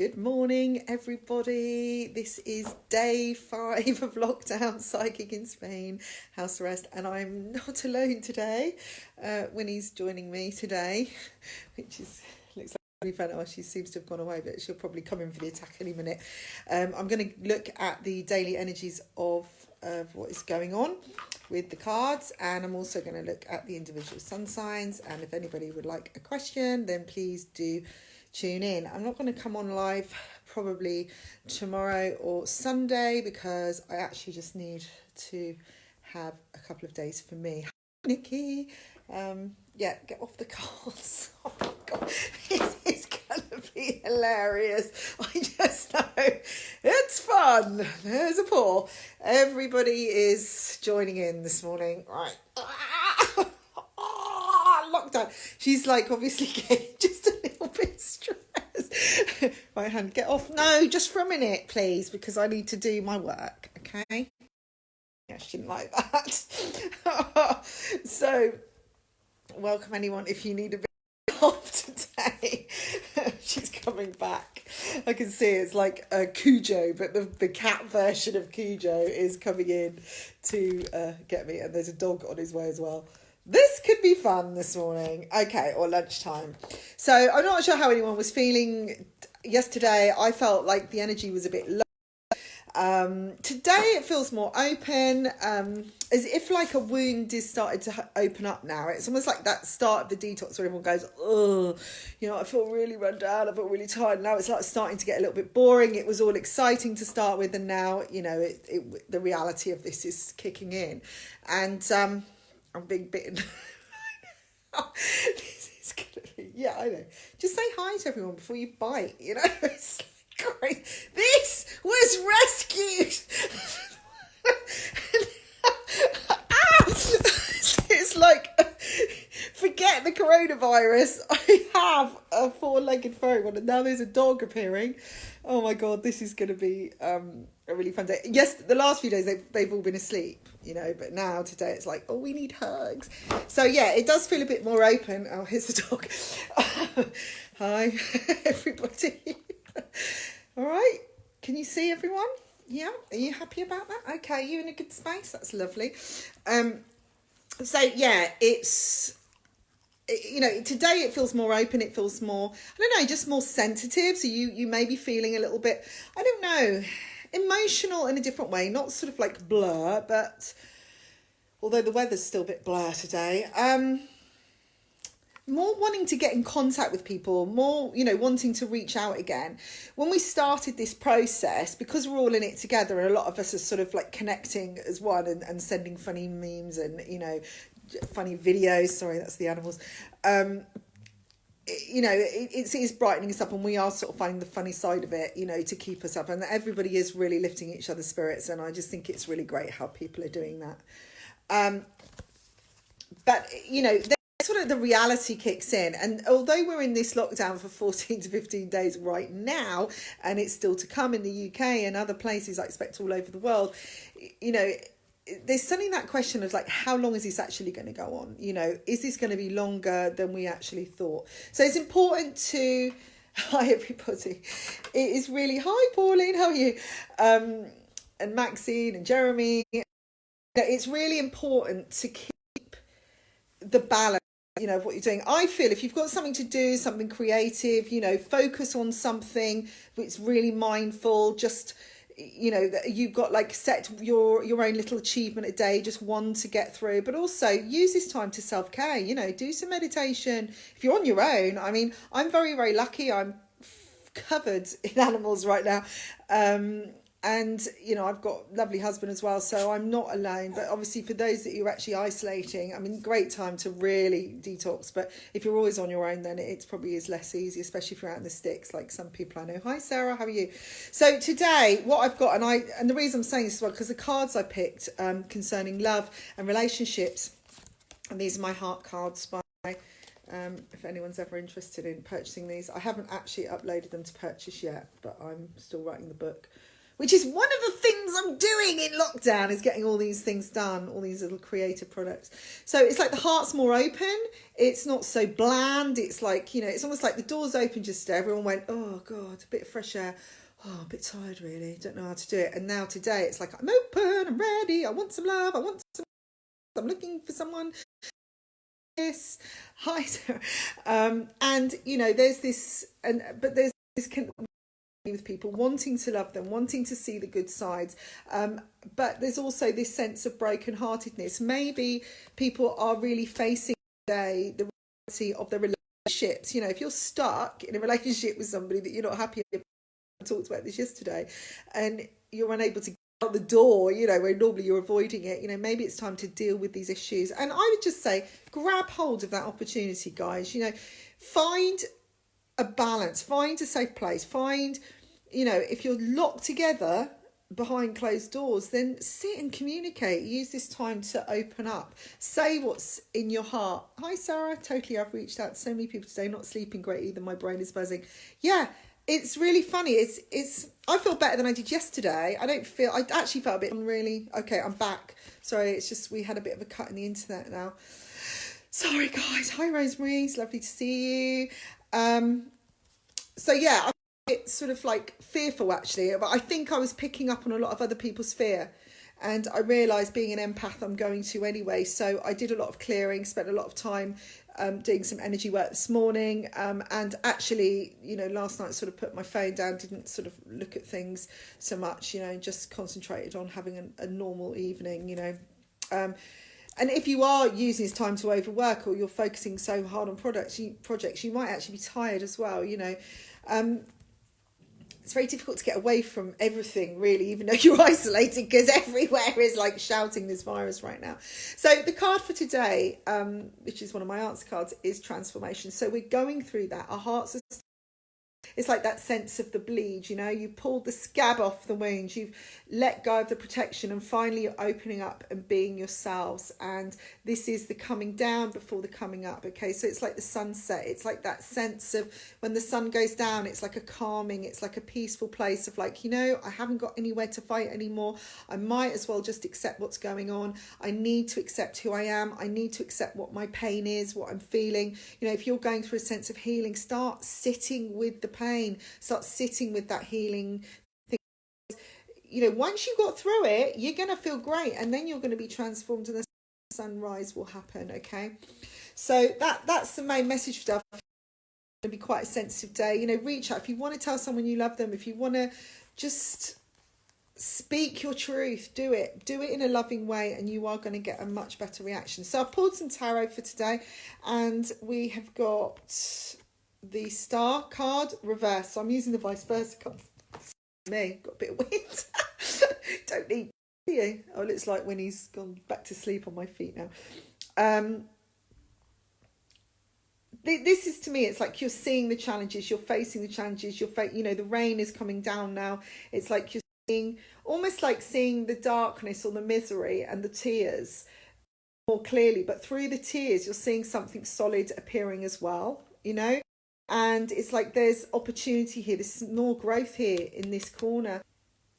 Good morning, everybody. This is day 5 of lockdown, psychic in Spain, house arrest, and I'm not alone today. Winnie's joining me today, which is looks like really fun. Oh, she seems to have gone away, but she'll probably come in for the attack any minute. I'm going to look at the daily energies of what is going on with the cards, and I'm also going to look at the individual sun signs. And if anybody would like a question, then please do tune in. I'm not going to come on live probably tomorrow or Sunday because I actually just need to have a couple of days for me. Hi, Nikki. Yeah, get off the cards. Oh my god, this is gonna be hilarious. I just know it's fun. There's a poll. Everybody is joining in this morning. Right. Lockdown. She's like obviously getting just a little bit stressed. Right hand, get off. No, just for a minute, please, because I need to do my work. Okay. Yeah, she didn't like that. So, welcome anyone if you need a bit off today. She's coming back. I can see it's like a Cujo, but the cat version of Cujo is coming in to get me, and there's a dog on his way as well. This could be fun this morning. Okay, or lunchtime. So I'm not sure how anyone was feeling yesterday. I felt like the energy was a bit low. Today it feels more open, as if like a wound is started to open up now. It's almost like that start of the detox where everyone goes, oh, you know, I feel really run down, I feel really tired. Now it's like starting to get a little bit boring. It was all exciting to start with, and now, you know, the reality of this is kicking in. And I'm being bitten. This is gonna be, yeah, I know. Just say hi to everyone before you bite, you know? It's like great. This was rescued. It's like, forget the coronavirus. I have a 4-legged furry one, and now there's a dog appearing. Oh my god, this is going to be a really fun day. Yes, the last few days they've all been asleep, you know, but now today it's like, oh, we need hugs. So yeah, it does feel a bit more open. Oh, here's the dog. Hi, everybody. All right, can you see everyone? Yeah, are you happy about that? Okay, you in a good space? That's lovely. So yeah, it's, you know, today it feels more open. It feels more, I don't know, just more sensitive. So you may be feeling a little bit, I don't know, emotional in a different way. Not sort of like blur, but although the weather's still a bit blur today, more wanting to get in contact with people, more, you know, wanting to reach out again. When we started this process, because we're all in it together, and a lot of us are sort of like connecting as one and sending funny memes and, you know, funny videos. Sorry, that's the animals. You know, it is brightening us up, and we are sort of finding the funny side of it, you know, to keep us up. And everybody is really lifting each other's spirits, and I just think it's really great how people are doing that. But, you know, sort of the reality kicks in, and although we're in this lockdown for 14 to 15 days right now, and it's still to come in the UK and other places I expect all over the world, you know, there's suddenly that question of like, how long is this actually going to go on? You know, is this going to be longer than we actually thought? So it's important to, hi everybody, it is really, hi Pauline, how are you? And Maxine and Jeremy. It's really important to keep the balance, you know, of what you're doing. I feel if you've got something to do, something creative, you know, focus on something that's really mindful. Just, you know, that you've got like set your own little achievement a day, just one to get through. But also use this time to self-care, you know, do some meditation if you're on your own. I mean, I'm very, very lucky. I'm covered in animals right now. And, you know, I've got a lovely husband as well, so I'm not alone. But obviously for those that you're actually isolating, I mean, great time to really detox. But if you're always on your own, then it probably is less easy, especially if you're out in the sticks, like some people I know. Hi, Sarah, how are you? So today, what I've got, and the reason I'm saying this is well, because the cards I picked concerning love and relationships, and these are my heart cards by if anyone's ever interested in purchasing these. I haven't actually uploaded them to purchase yet, but I'm still writing the book. which is one of the things I'm doing in lockdown, is getting all these things done, all these little creative products. So it's like the heart's more open. It's not so bland. It's like, you know, it's almost like the doors open just today. Everyone went, oh God, a bit of fresh air. Oh, a bit tired really. Don't know how to do it. And now today it's like, I'm open, I'm ready. I want some love. I'm looking for someone. Yes. Hi, Sarah. And, you know, there's this, but there's this with people wanting to love them, wanting to see the good sides, but there's also this sense of brokenheartedness. Maybe people are really facing today the reality of their relationships. You know, if you're stuck in a relationship with somebody that you're not happy with, I talked about this yesterday, and you're unable to get out the door, you know, where normally you're avoiding it, you know, maybe it's time to deal with these issues. And I would just say, grab hold of that opportunity, guys. You know, find a balance, find a safe place, find, you know, if you're locked together behind closed doors, then sit and communicate. Use this time to open up, say what's in your heart. Hi Sarah, totally, I've reached out to so many people today, not sleeping great either, my brain is buzzing. Yeah, it's really funny. It's I feel better than I did yesterday. I actually felt a bit really okay. I'm back. Sorry, it's just we had a bit of a cut in the internet now. Sorry guys. Hi Rosemary, it's lovely to see you. So yeah, I'm a bit sort of like fearful actually, but I think I was picking up on a lot of other people's fear, and I realised being an empath I'm going to anyway. So I did a lot of clearing, spent a lot of time doing some energy work this morning, and actually, you know, last night sort of put my phone down, didn't sort of look at things so much, you know, and just concentrated on having a normal evening, you know. And if you are using this time to overwork, or you're focusing so hard on projects, you might actually be tired as well, you know. It's very difficult to get away from everything, really, even though you're isolated, because everywhere is like shouting this virus right now. So the card for today, which is one of my answer cards, is transformation. So we're going through that. Our hearts are... It's like that sense of the bleed, you know, you pulled the scab off the wound, you've let go of the protection, and finally you're opening up and being yourselves. And this is the coming down before the coming up, okay? So it's like the sunset. It's like that sense of when the sun goes down, it's like a calming, it's like a peaceful place of like, you know, I haven't got anywhere to fight anymore. I might as well just accept what's going on. I need to accept who I am. I need to accept what my pain is, what I'm feeling. You know, if you're going through a sense of healing, start sitting with the pain, start sitting with that healing thing. You know, once you got through it, you're going to feel great, and then you're going to be transformed, and the sunrise will happen, okay? So that's the main message for today. It's going to be quite a sensitive day. You know, reach out if you want to tell someone you love them, if you want to just speak your truth, do it in a loving way, and you are going to get a much better reaction. So I've pulled some tarot for today, and we have got the Star card reverse. So I'm using the vice versa card. Me, got a bit of wind. Don't need you. Oh, it looks like when he's gone back to sleep on my feet now. This is, to me, it's like you're seeing the challenges, you're facing the challenges, you know, the rain is coming down now. It's like you're seeing, almost like seeing the darkness or the misery and the tears more clearly, but through the tears you're seeing something solid appearing as well, you know. And it's like there's opportunity here, there's more growth here in this corner.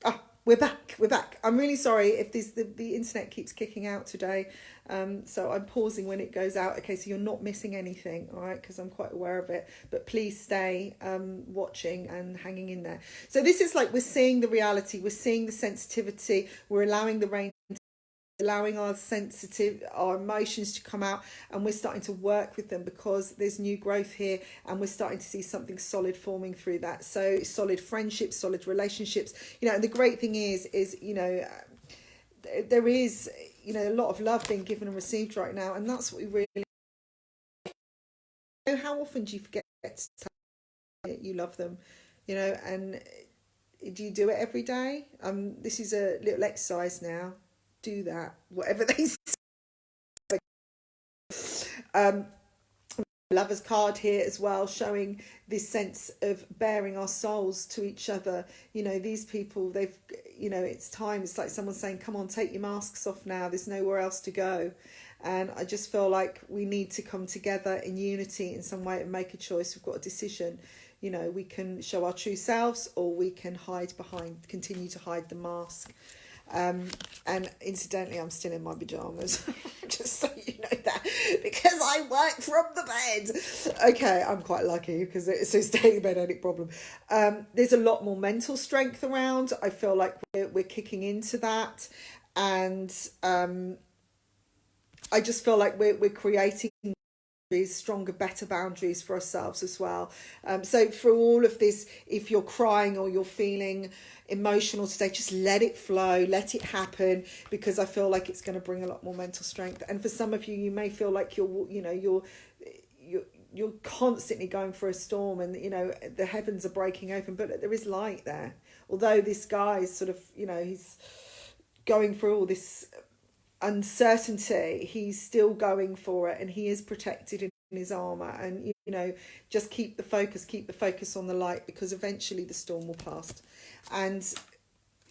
Ah, we're back. I'm really sorry if the internet keeps kicking out today. So I'm pausing when it goes out. Okay, so you're not missing anything, all right, because I'm quite aware of it. But please stay watching and hanging in there. So this is like we're seeing the reality, we're seeing the sensitivity, we're allowing the rain, allowing our emotions to come out, and we're starting to work with them because there's new growth here, and we're starting to see something solid forming through that. So solid friendships, solid relationships, you know. And the great thing is you know, there is, you know, a lot of love being given and received right now, and that's what we really, you know, how often do you forget to tell you love them, you know? And do you do it every day? This is a little exercise now. Do that, whatever they say. Lover's card here as well, showing this sense of bearing our souls to each other. You know, these people, they've, you know, it's time. It's like someone saying, come on, take your masks off now, there's nowhere else to go. And I just feel like we need to come together in unity in some way and make a choice. We've got a decision, You know, we can show our true selves, or we can continue to hide the mask. And incidentally, I'm still in my pajamas, just so you know that, because I work from the bed. Okay, I'm quite lucky, because so staying in bed ain't a problem. There's a lot more mental strength around. I feel like we're kicking into that, and I just feel like we're creating stronger, better boundaries for ourselves as well. So for all of this, if you're crying or you're feeling emotional today, just let it flow, let it happen, because I feel like it's going to bring a lot more mental strength. And for some of you, you may feel like you're constantly going for a storm, and the heavens are breaking open, but there is light there. Although this guy is sort of, he's going through all this uncertainty, he's still going for it, and he is protected in his armor. And just keep the focus on the light, because eventually the storm will pass. And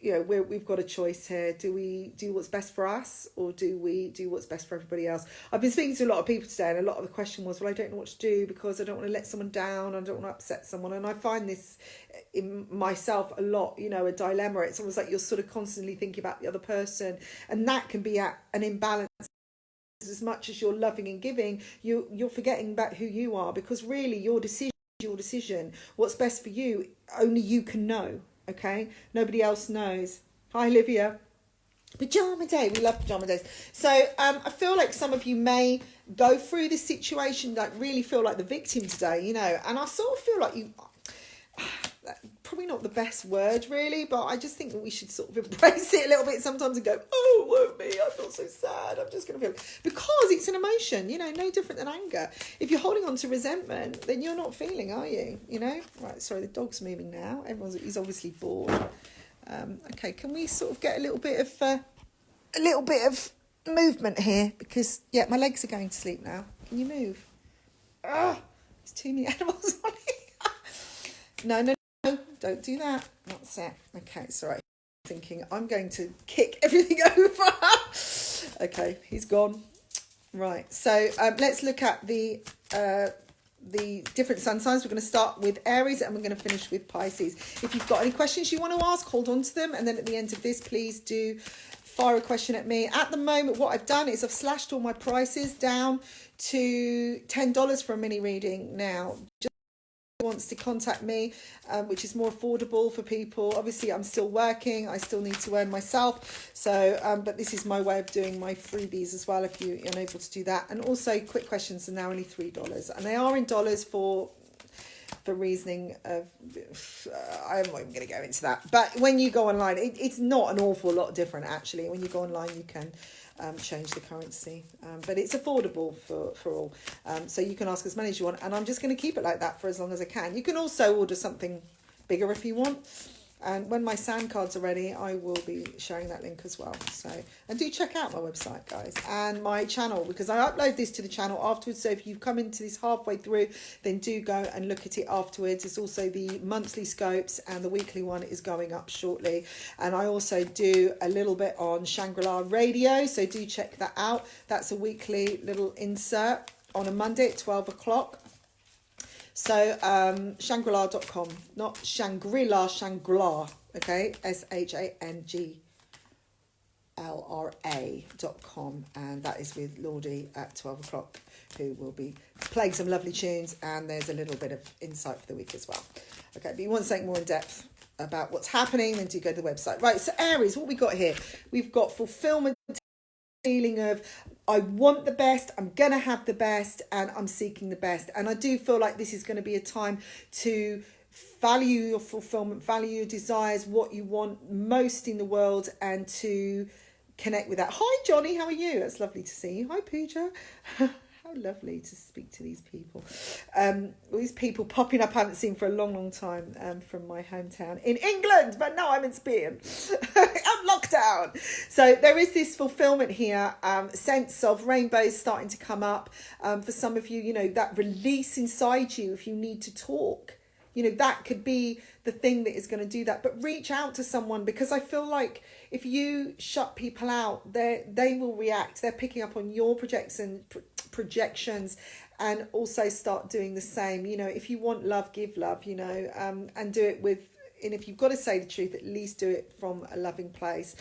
we've got a choice here. Do we do what's best for us, or do we do what's best for everybody else? I've been speaking to a lot of people today, and a lot of the question was, well, I don't know what to do, because I don't want to let someone down, I don't want to upset someone. And I find this in myself a lot, a dilemma. It's almost like you're sort of constantly thinking about the other person, and that can be at an imbalance. As much as you're loving and giving, you're forgetting about who you are, because really your decision, what's best for you, only you can know. Okay, nobody else knows. Hi, Olivia. Pajama day. We love pajama days. So I feel like some of you may go through this situation, like really feel like the victim today, and I sort of feel like you, probably not the best word really, but I just think that we should sort of embrace it a little bit sometimes and go, oh, won't me, I feel so sad, I'm just going to feel, because it's an emotion, no different than anger. If you're holding on to resentment, then you're not feeling, are you? Right, sorry, the dog's moving now, he's obviously bored. Okay, can we sort of get a little bit of movement here, because my legs are going to sleep now. Can you move? There's too many animals on here. No, don't do that. That's it. Okay, sorry. Thinking I'm going to kick everything over. Okay, he's gone. Right, so let's look at the different sun signs. We're going to start with Aries, and we're going to finish with Pisces. If you've got any questions you want to ask, hold on to them, and then at the end of this, please do fire a question at me. At the moment, what I've done is I've slashed all my prices down to $10 for a mini reading now. Wants to contact me, which is more affordable for people. Obviously, I'm still working, I still need to earn myself, so but this is my way of doing my freebies as well, if you're unable to do that. And also, quick questions are now only $3, and they are in dollars for reasoning of I'm not even going to go into that. But when you go online, it's not an awful lot different actually. When you go online, you can change the currency, but it's affordable for all, so you can ask as many as you want, and I'm just going to keep it like that for as long as I can. You can also order something bigger if you want, and when my sand cards are ready, I will be sharing that link as well. So, and do check out my website, guys, and my channel, because I upload this to the channel afterwards. So if you've come into this halfway through, then do go and look at it afterwards. It's also the monthly scopes, and the weekly one is going up shortly. And I also do a little bit on Shangri-La Radio, so do check that out. That's a weekly little insert on a Monday at 12 o'clock. So Shangri-La.com, not Shangri-La, Shangri-La, okay, SHANGLRA.com, and that is with Lordy at 12 o'clock, who will be playing some lovely tunes, and there's a little bit of insight for the week as well. Okay, but you want something more in depth about what's happening, then do go to the website. Right, so Aries, what we got here? We've got fulfillment, feeling of I want the best, I'm gonna have the best, and I'm seeking the best. And I do feel like this is going to be a time to value your fulfillment, value your desires, what you want most in the world, and to connect with that. Hi Johnny, how are you? That's lovely to see you. Hi Pooja. How lovely to speak to these people. All these people popping up I haven't seen for a long time, from my hometown in England, but now I'm in Spain. I'm locked down. So there is this fulfillment here, sense of rainbows starting to come up. For some of you, that release inside you if you need to talk. That could be the thing that is going to do that. But reach out to someone, because I feel like if you shut people out, they will react. They're picking up on your projections, and also start doing the same. You know, if you want love, give love, you know, and do it with, and if you've got to say the truth, at least do it from a loving place.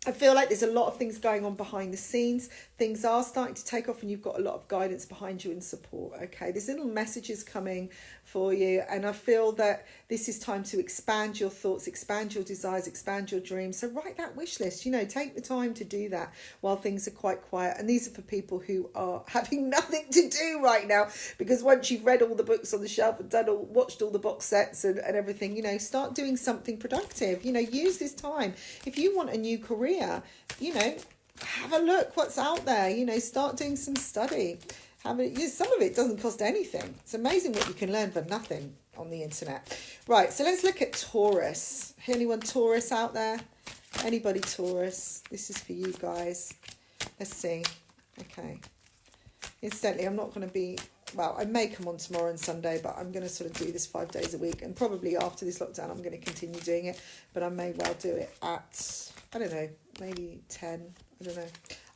I feel like there's a lot of things going on behind the scenes. Things are starting to take off and you've got a lot of guidance behind you and support. Okay, there's little messages coming for you. And I feel that this is time to expand your thoughts, expand your desires, expand your dreams. So write that wish list, you know, take the time to do that while things are quite quiet. And these are for people who are having nothing to do right now, because once you've read all the books on the shelf and watched all the box sets and everything, you know, start doing something productive. You know, use this time. If you want a new career, you know, have a look what's out there, you know, start doing some study. Some of it doesn't cost anything. It's amazing what you can learn for nothing on the internet. Right, so let's look at Taurus. Anyone Taurus out there? Anybody Taurus? This is for you guys. Let's see. Okay. Incidentally, I'm not going to be, well, I may come on tomorrow and Sunday, but I'm going to sort of do this 5 days a week. And probably after this lockdown, I'm going to continue doing it. But I may well do it at, I don't know, maybe 10. I don't know.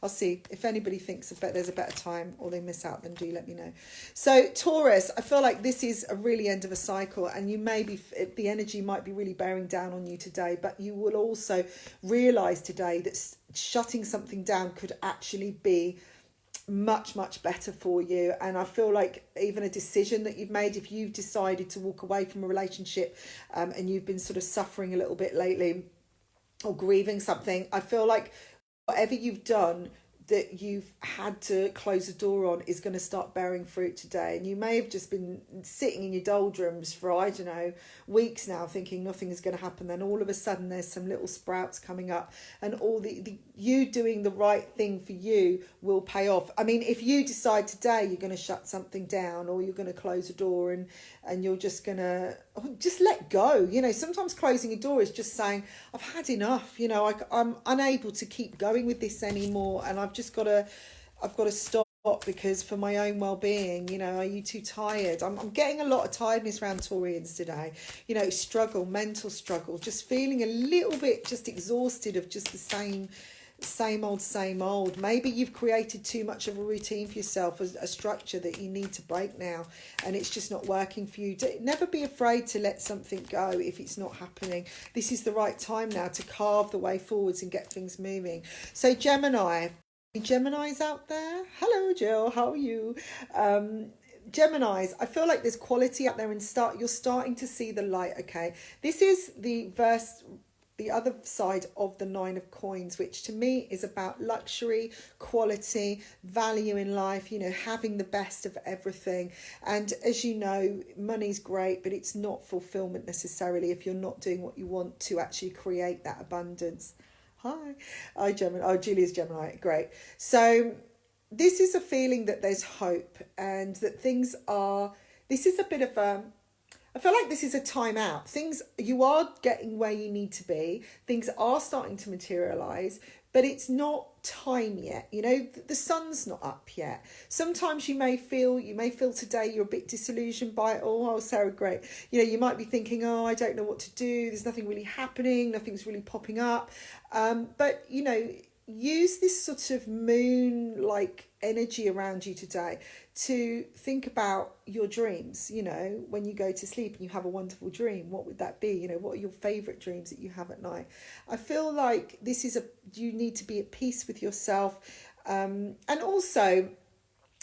I'll see. If anybody thinks there's a better time or they miss out, then do let me know. So Taurus, I feel like this is a really end of a cycle, and you may be, the energy might be really bearing down on you today, but you will also realise today that shutting something down could actually be much better for you. And I feel like even a decision that you've made, if you've decided to walk away from a relationship and you've been sort of suffering a little bit lately or grieving something, I feel like whatever you've done that you've had to close the door on is going to start bearing fruit today. And you may have just been sitting in your doldrums for, I don't know, weeks now, thinking nothing is going to happen. Then all of a sudden there's some little sprouts coming up, and all the you doing the right thing for you will pay off. I mean, if you decide today you're going to shut something down, or you're going to close a door and you're just going to just let go. You know, sometimes closing a door is just saying, I've had enough. You know, I'm unable to keep going with this anymore, and I've got to stop, because for my own well-being, you know, are you too tired? I'm getting a lot of tiredness around Taurians today. You know, mental struggle, just feeling a little bit just exhausted of just the same old. Maybe you've created too much of a routine for yourself, a structure that you need to break now, and it's just not working for you. Never be afraid to let something go if it's not happening. This is the right time now to carve the way forwards and get things moving. So Geminis out there, hello Jill, how are you? Geminis, I feel like there's quality out there, and you're starting to see the light. Okay, this is the other side of the 9 of coins, which to me is about luxury, quality, value in life, you know, having the best of everything. And as you know, money's great, but it's not fulfillment necessarily if you're not doing what you want to actually create that abundance. Hi Gemini. Oh, Julia's Gemini. Great. So this is a feeling that there's hope, and that this is a bit of I feel like this is a time out. You are getting where you need to be. Things are starting to materialise, but it's not time yet. You know, the sun's not up yet. Sometimes you may feel today you're a bit disillusioned by it all. Oh, Sarah, great. You know, you might be thinking, oh, I don't know what to do. There's nothing really happening. Nothing's really popping up. But, you know, use this sort of moon-like energy around you today to think about your dreams. You know, when you go to sleep and you have a wonderful dream, what would that be? You know, what are your favourite dreams that you have at night? I feel like you need to be at peace with yourself, and also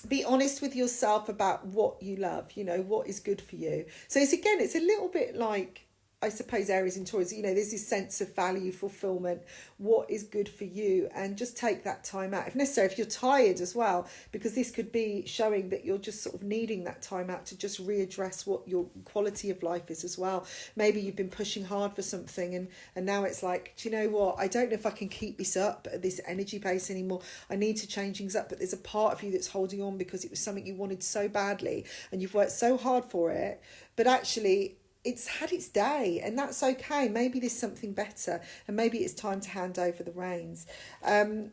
be honest with yourself about what you love, you know, what is good for you. So it's a little bit like, I suppose, Aries and Taurus, you know, there's this sense of value, fulfillment, what is good for you, and just take that time out. If necessary, if you're tired as well, because this could be showing that you're just sort of needing that time out to just readdress what your quality of life is as well. Maybe you've been pushing hard for something and now it's like, do you know what? I don't know if I can keep this up at this energy pace anymore. I need to change things up, but there's a part of you that's holding on because it was something you wanted so badly and you've worked so hard for it, but actually it's had its day, and that's okay. Maybe there's something better, and maybe it's time to hand over the reins. I'm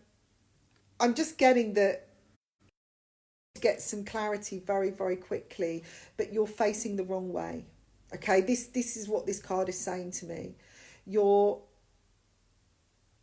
just getting that get some clarity very, very quickly, but you're facing the wrong way. Okay, this is what this card is saying to me. You're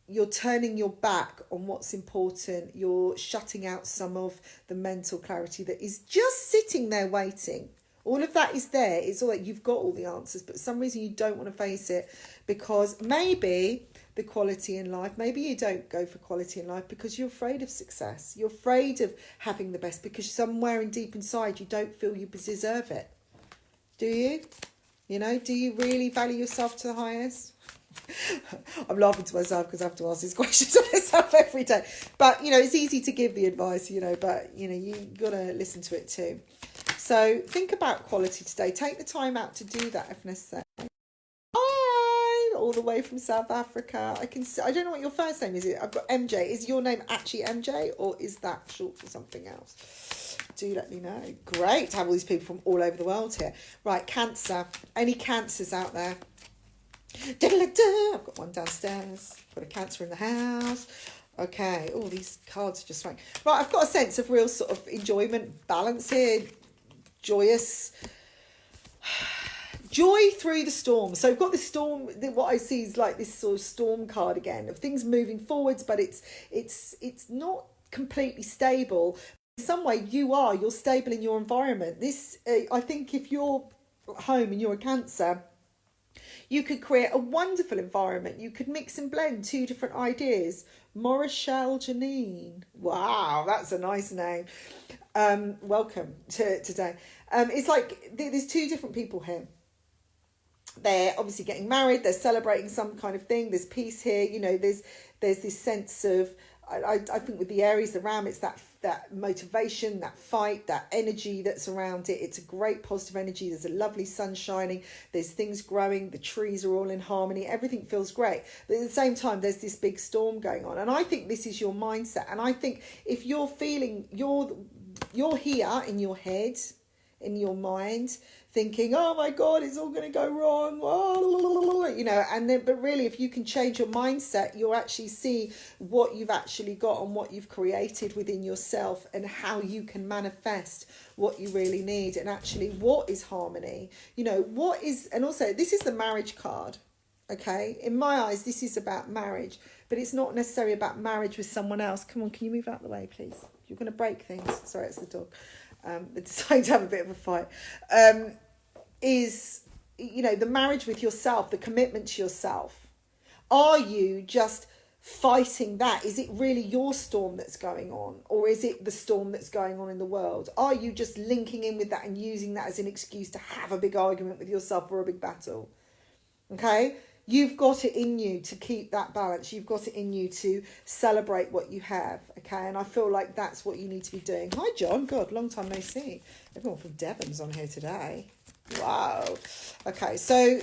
you're turning your back on what's important. You're shutting out some of the mental clarity that is just sitting there waiting. All of that is there. It's all like you've got all the answers, but for some reason you don't want to face it because maybe the quality in life, maybe you don't go for quality in life because you're afraid of success. You're afraid of having the best because somewhere in deep inside you don't feel you deserve it. Do you? You know, do you really value yourself to the highest? I'm laughing to myself because I have to ask these questions to myself every day. But, you know, it's easy to give the advice, you know, but, you know, you got to listen to it too. So think about quality today. Take the time out to do that if necessary. Hi, all the way from South Africa. I don't know what your first name is. I've got MJ. Is your name actually MJ or is that short for something else? Do let me know. Great to have all these people from all over the world here. Right, Cancer. Any Cancers out there? I've got one downstairs. Got a Cancer in the house. Okay. Oh, these cards are just right. Right, I've got a sense of real sort of enjoyment, balance here. Joyous. Joy through the storm. So I've got this storm. What I see is like this sort of storm card again of things moving forwards, but it's not completely stable. In some way, you're stable in your environment. This, I think, if you're at home and you're a Cancer, you could create a wonderful environment. You could mix and blend two different ideas. Maurechelle Janine. Wow, that's a nice name. Welcome to today. It's like there's two different people here. They're obviously getting married. They're celebrating some kind of thing. There's peace here. You know, there's this sense of, I think with the Aries, the Ram, it's that motivation, that fight, that energy that's around it. It's a great positive energy. There's a lovely sun shining. There's things growing. The trees are all in harmony. Everything feels great. But at the same time, there's this big storm going on. And I think this is your mindset. And I think if you're feeling, you're here in your head, in your mind, thinking, oh my God, it's all going to go wrong, you know, and then, but really, if you can change your mindset, you'll actually see what you've actually got and what you've created within yourself and how you can manifest what you really need and actually what is harmony, you know, what is, and also this is the marriage card. Okay, in my eyes, this is about marriage, but it's not necessarily about marriage with someone else. Come on, can you move out of the way, please? You're going to break things. Sorry, it's the dog. They decided to have a bit of a fight. Is, you know, the marriage with yourself, the commitment to yourself. Are you just fighting that? Is it really your storm that's going on? Or is it the storm that's going on in the world? Are you just linking in with that and using that as an excuse to have a big argument with yourself or a big battle? Okay? You've got it in you to keep that balance. You've got it in you to celebrate what you have. Okay, and I feel like that's what you need to be doing. Hi, John. God, long time no see. Everyone from Devon's on here today. Wow. Okay, so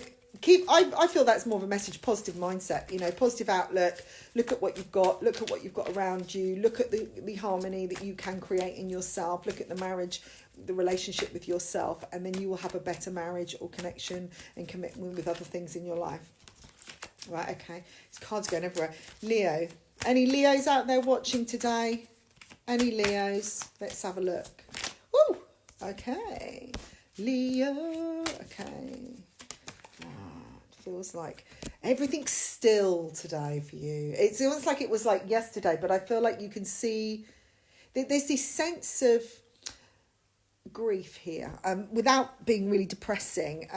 I feel that's more of a message, positive mindset, you know, positive outlook. Look at what you've got. Look at what you've got around you. Look at the harmony that you can create in yourself. Look at the marriage, the relationship with yourself, and then you will have a better marriage or connection and commitment with other things in your life. Right, okay. This card's going everywhere. Leo. Any Leos out there watching today? Any Leos? Let's have a look. Woo! Okay. Leo. Okay. It feels like everything's still today for you. It's almost like it was like yesterday, but I feel like you can see there's this sense of grief here, without being really depressing.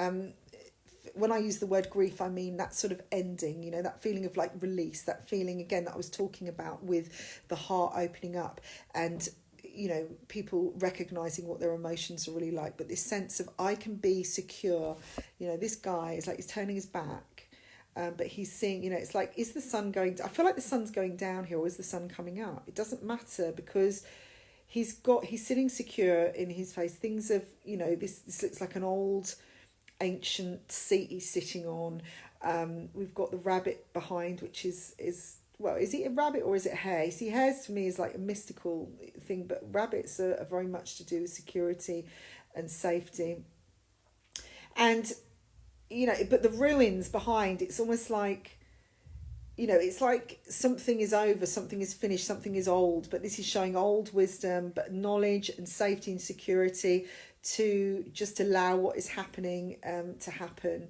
When I use the word grief, I mean that sort of ending, you know, that feeling of like release, that feeling again that I was talking about with the heart opening up and, you know, people recognizing what their emotions are really like. But this sense of I can be secure, you know, this guy is like he's turning his back, but he's seeing, you know, it's like, is the sun going, I feel like the sun's going down here or is the sun coming up? It doesn't matter because he's sitting secure in his face. Things of, you know, this looks like an old ancient seat he's sitting on. We've got the rabbit behind, which is well, is it a rabbit or is it hare? See, hares to me is like a mystical thing, but rabbits are very much to do with security and safety. And, you know, but the ruins behind, it's almost like, you know, it's like something is over, something is finished, something is old, but this is showing old wisdom, but knowledge and safety and security to just allow what is happening to happen.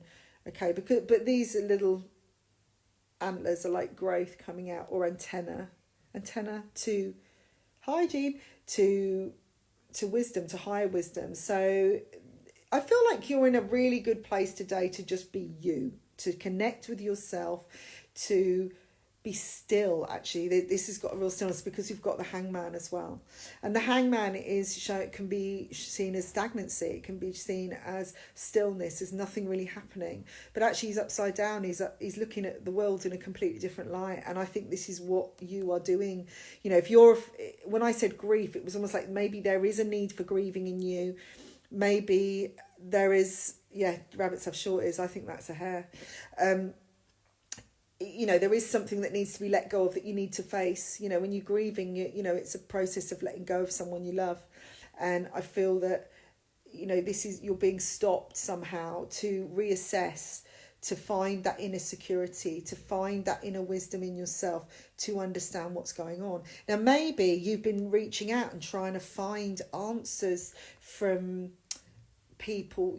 Okay, but these are little antlers are like growth coming out, or antenna to hygiene, to wisdom, to higher wisdom. So I feel like you're in a really good place today to just be you, to connect with yourself, to be still. Actually, this has got a real stillness because you've got the hangman as well, and the hangman it can be seen as stagnancy, it can be seen as stillness, as nothing really happening, but actually he's upside down. He's looking at the world in a completely different light, and I think this is what you are doing. You know, when I said grief, it was almost like maybe there is a need for grieving in you. Maybe there is, rabbits have short ears. I think that's a hair. You know, there is something that needs to be let go of, that you need to face. You know, when you're grieving, you know, it's a process of letting go of someone you love. And I feel that, you know, you're being stopped somehow to reassess, to find that inner security, to find that inner wisdom in yourself, to understand what's going on. Now, maybe you've been reaching out and trying to find answers from people,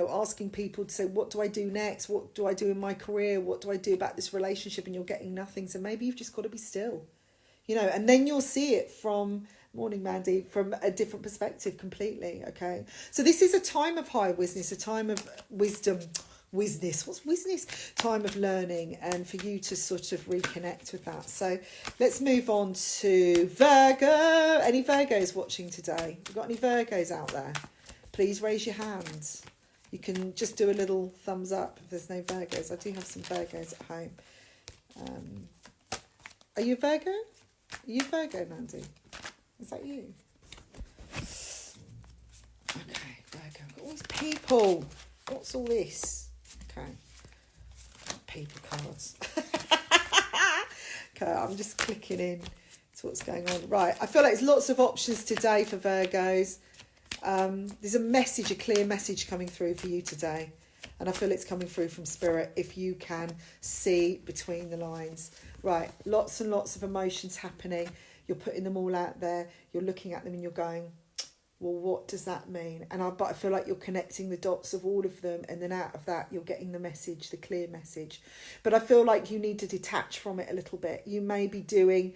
asking people to say, what do I do next? What do I do in my career? What do I do about this relationship? And you're getting nothing. So maybe you've just got to be still, and then you'll see it from, morning Mandy, from a different perspective completely. Okay. So this is a time of high wisdom, a time of wisdom. What's wisness? Time of learning, and for you to sort of reconnect with that. So let's move on to Virgo. Any Virgos watching today? We've got any Virgos out there? Please raise your hands. You can just do a little thumbs up if there's no Virgos. I do have some Virgos at home. Are you a Virgo? Are you Virgo, Mandy? Is that you? Okay, Virgo. Got all these people. What's all this? Okay. People cards. Okay, I'm just clicking in to what's going on. Right, I feel like there's lots of options today for Virgos. There's a clear message coming through for you today. And I feel it's coming through from Spirit, if you can see between the lines. Right, lots and lots of emotions happening. You're putting them all out there. You're looking at them and you're going, well, what does that mean? But I feel like you're connecting the dots of all of them, and then out of that, you're getting the message, the clear message. But I feel like you need to detach from it a little bit. You may be doing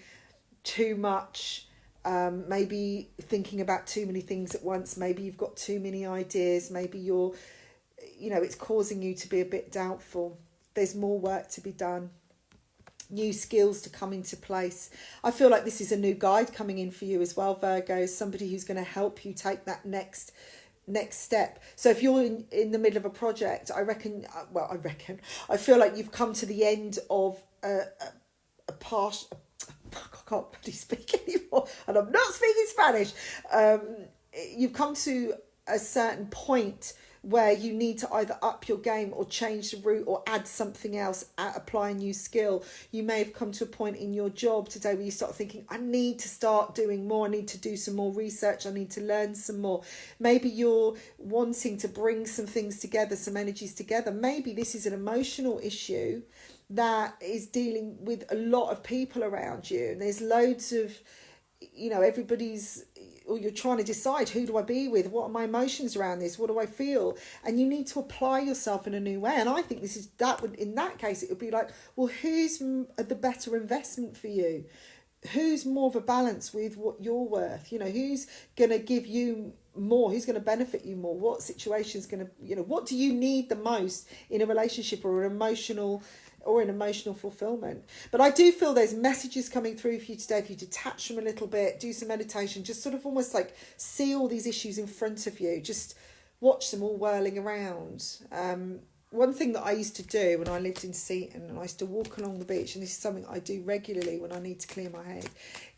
too much, maybe thinking about too many things at once. Maybe you've got too many ideas. Maybe it's causing you to be a bit doubtful. There's more work to be done. New skills to come into place. I feel like this is a new guide coming in for you as well, Virgo. Somebody who's going to help you take that next step. So if you're in the middle of a project, I feel like you've come to the end of a past. I can't really speak anymore, and I'm not speaking Spanish. You've come to a certain point where you need to either up your game or change the route or add something else, apply a new skill. You may have come to a point in your job today where you start thinking, I need to start doing more. I need to do some more research. I need to learn some more. Maybe you're wanting to bring some things together, some energies together. Maybe this is an emotional issue that is dealing with a lot of people around you. And there's loads of, or you're trying to decide, who do I be with? What are my emotions around this? What do I feel? And you need to apply yourself in a new way. And I think in that case, it would be like, well, who's the better investment for you? Who's more of a balance with what you're worth? Who's going to give you more? Who's going to benefit you more? What situation's going to, what do you need the most in a relationship or an emotional fulfillment? But I do feel there's messages coming through for you today. If you detach from a little bit, do some meditation, just sort of almost like see all these issues in front of you, just watch them all whirling around. One thing that I used to do when I lived in Seaton, and I used to walk along the beach, and this is something I do regularly when I need to clear my head,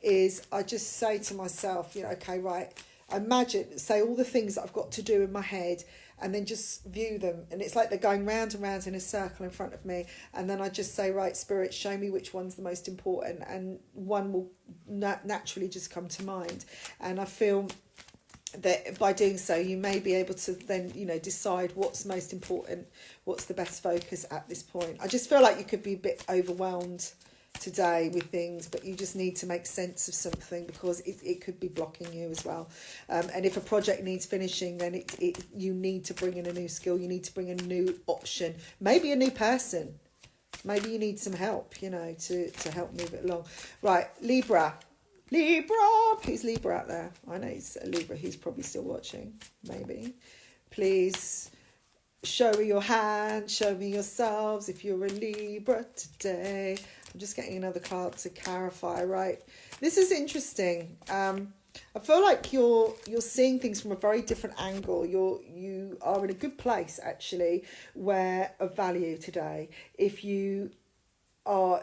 is I just say to myself, okay, right, say all the things that I've got to do in my head, and then just view them. And it's like they're going round and round in a circle in front of me. And then I just say, right, Spirit, show me which one's the most important. And one will naturally just come to mind. And I feel that by doing so, you may be able to then, decide what's most important, what's the best focus at this point. I just feel like you could be a bit overwhelmed today with things, but you just need to make sense of something, because it could be blocking you as well. And if a project needs finishing, then you need to bring in a new skill. You need to bring in a new option, maybe a new person. Maybe you need some help, you know, to help move it along. Right, Libra. Who's Libra out there? I know it's a Libra who's probably still watching, maybe. Please show me your hand, show me yourselves if you're a Libra today. I'm just getting another card to clarify, right? This is interesting. I feel like you're seeing things from a very different angle. You are in a good place, actually, where of value today. If you are,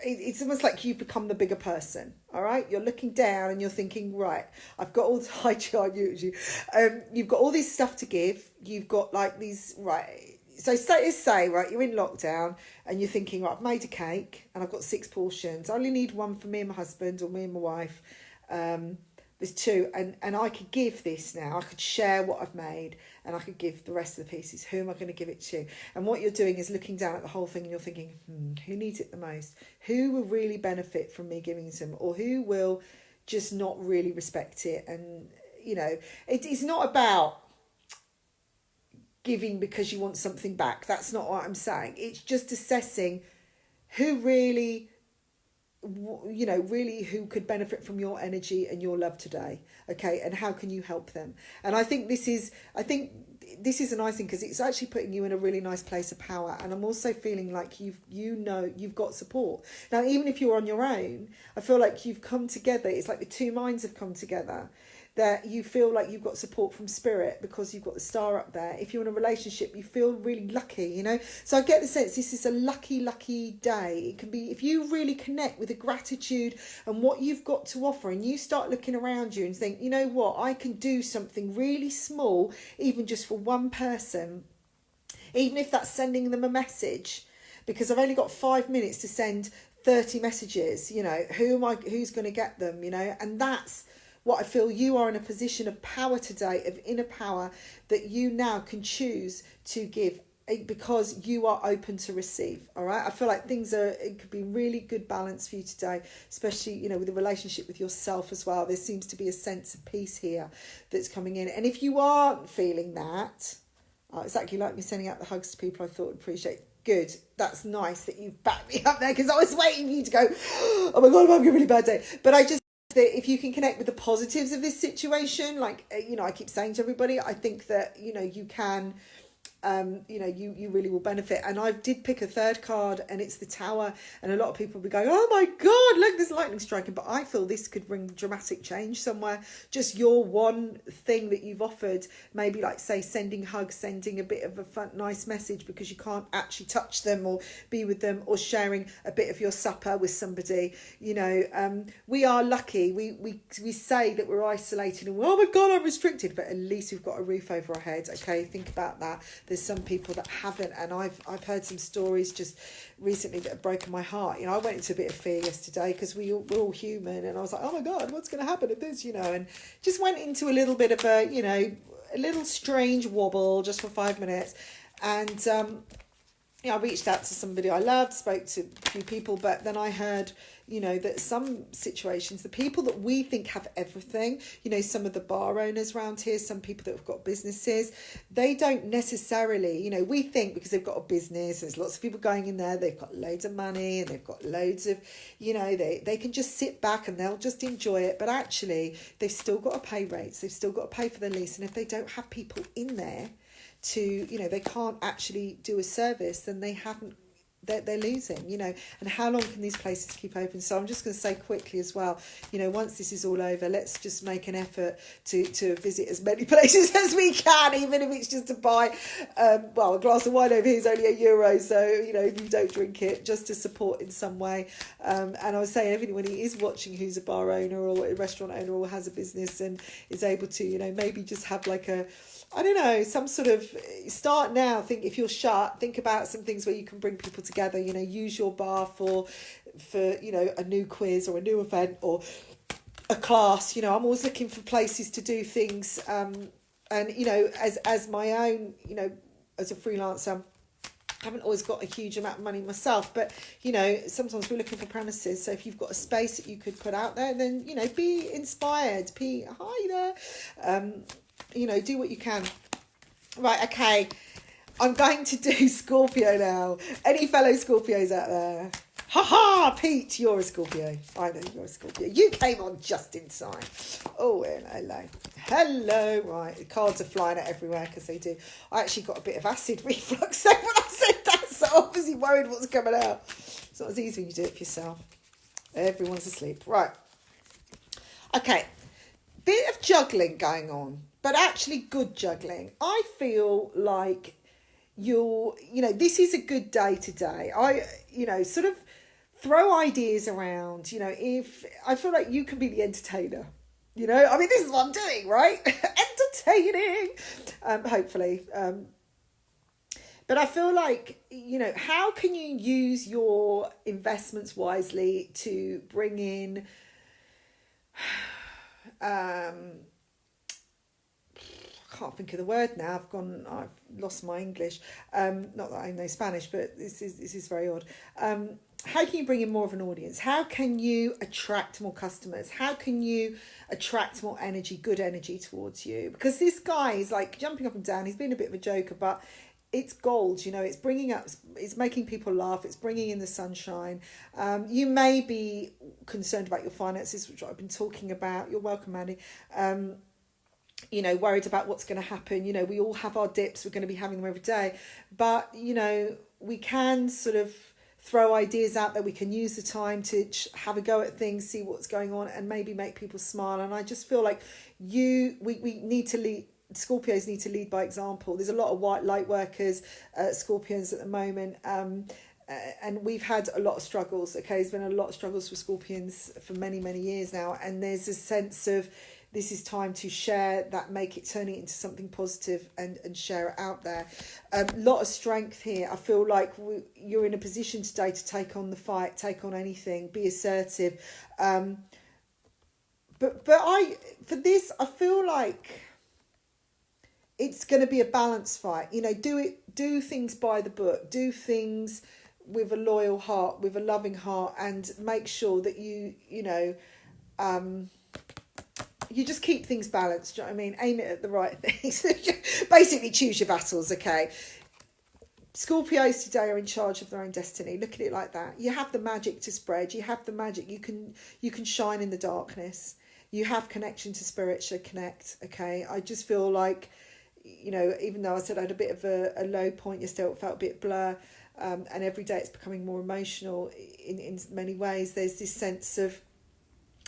it's almost like you've become the bigger person. All right, you're looking down and you're thinking, right, I've got all the high chart. You've got all this stuff to give. You've got like these, right. So say, right, you're in lockdown and you're thinking, right, I've made a cake and I've got 6 portions. I only need one for me and my husband or me and my wife. There's 2 and I could give this now. I could share what I've made and I could give the rest of the pieces. Who am I going to give it to? And what you're doing is looking down at the whole thing and you're thinking, who needs it the most? Who will really benefit from me giving some, or who will just not really respect it? And, you know, it's not about giving because you want something back. That's not what I'm saying. It's just assessing who really, you know, really who could benefit from your energy and your love today. Okay, and how can you help them? And I think this is a nice thing because it's actually putting you in a really nice place of power. And I'm also feeling like you've got support. Now, even if you're on your own, I feel like you've come together. It's like the 2 minds have come together. That you feel like you've got support from spirit because you've got the star up there. If you're in a relationship, you feel really lucky, you know. So I get the sense this is a lucky day. It can be, if you really connect with the gratitude and what you've got to offer, and you start looking around you and think, you know what, I can do something really small, even just for one person, even if that's sending them a message, because I've only got 5 minutes to send 30 messages, you know, who's going to get them, you know. And that's what I feel. You are in a position of power today, of inner power, that you now can choose to give because you are open to receive. All right, I feel like it could be really good balance for you today, especially, you know, with a relationship with yourself as well. There seems to be a sense of peace here that's coming in. And if you aren't feeling that, exactly like me sending out the hugs to people I thought would appreciate. Good, that's nice that you've backed me up there, because I was waiting for you to go, oh my God, I'm having a really bad day. But I just, that if you can connect with the positives of this situation, like, you know, I keep saying to everybody, I think that, you know, you can, you know, you really will benefit. And I did pick a 3rd card, and it's the Tower, and a lot of people will be going, oh my God, look, there's lightning striking. But I feel this could bring dramatic change somewhere. Just your one thing that you've offered, maybe like, say, sending hugs, sending a bit of a fun, nice message because you can't actually touch them or be with them, or sharing a bit of your supper with somebody. You know, we are lucky. We say that we're isolated and, oh my God, I'm restricted, but at least we've got a roof over our head. Okay, think about that. There's some people that haven't, and I've heard some stories just recently that have broken my heart. You know, I went into a bit of fear yesterday because we're all human, and I was like, oh my God, what's going to happen if this, you know, and just went into a little bit of a, you know, a little strange wobble just for 5 minutes. And you know, I reached out to somebody I loved, spoke to a few people, but then I heard, you know, that some situations, the people that we think have everything, you know, some of the bar owners around here, some people that have got businesses, they don't necessarily, you know, we think because they've got a business, there's lots of people going in there, they've got loads of money and they've got loads of, you know, they can just sit back and they'll just enjoy it. But actually, they've still got to pay rates, they've still got to pay for their lease. And if they don't have people in there to, you know, they can't actually do a service, then they're losing, you know. And how long can these places keep open? So I'm just going to say quickly as well, you know, once this is all over, let's just make an effort to visit as many places as we can, even if it's just to buy, well, a glass of wine over here is only €1, so, you know, if you don't drink it, just to support in some way. And I was saying, everyone who is watching who's a bar owner or a restaurant owner or has a business and is able to, you know, maybe just have like a, I don't know, some sort of, start now, think, if you're shut, think about some things where you can bring people together, you know, use your bar for, you know, a new quiz or a new event or a class. You know, I'm always looking for places to do things, and, you know, as my own, you know, as a freelancer, I haven't always got a huge amount of money myself, but, you know, sometimes we're looking for premises. So if you've got a space that you could put out there, then, you know, be inspired, hi there, you know, do what you can. Right, okay. I'm going to do Scorpio now. Any fellow Scorpios out there? Ha ha, Pete, you're a Scorpio. I know you're a Scorpio. You came on just in time. Oh, hello. Hello. Right, the cards are flying out everywhere because they do. I actually got a bit of acid reflux there when I said that, so obviously worried what's coming out. It's not as easy when you do it for yourself. Everyone's asleep. Right. Okay. Bit of juggling going on, but actually good juggling. I feel like this is a good day today. Sort of throw ideas around, if I feel like you can be the entertainer, this is what I'm doing, right? Entertaining, hopefully. But I feel like, how can you use your investments wisely to bring in, I can't think of the word now. I've lost my English. Not that I know Spanish, but this is very odd. How can you bring in more of an audience? How can you attract more customers? How can you attract more energy, good energy towards you? Because this guy is like jumping up and down. He's been a bit of a joker, but it's gold. It's making people laugh. It's bringing in the sunshine. You may be concerned about your finances, which I've been talking about. You're welcome, Annie. Worried about what's going to happen. We all have our dips. We're going to be having them every day. But, we can sort of throw ideas out there. We can use the time to have a go at things, see what's going on, and maybe make people smile. And I just feel like we need to lead. Scorpios need to lead by example. There's a lot of white light workers, Scorpions at the moment. And we've had a lot of struggles. Okay, there's been a lot of struggles for Scorpions for many, many years now. And there's a sense of, this is time to share that, turn it into something positive and share it out there. A lot of strength here. I feel like you're in a position today to take on the fight, take on anything, be assertive. But I feel like it's going to be a balanced fight. Do things by the book, do things with a loyal heart, with a loving heart, and make sure that you just keep things balanced. Do you know what I mean? Aim it at the right things. Basically, choose your battles, okay? Scorpios today are in charge of their own destiny. Look at it like that. You have the magic to spread. You have the magic. You can shine in the darkness. You have connection to spirit, so connect, okay? I just feel like, even though I said I had a bit of a low point yesterday, it felt a bit blur, and every day it's becoming more emotional in many ways. There's this sense of,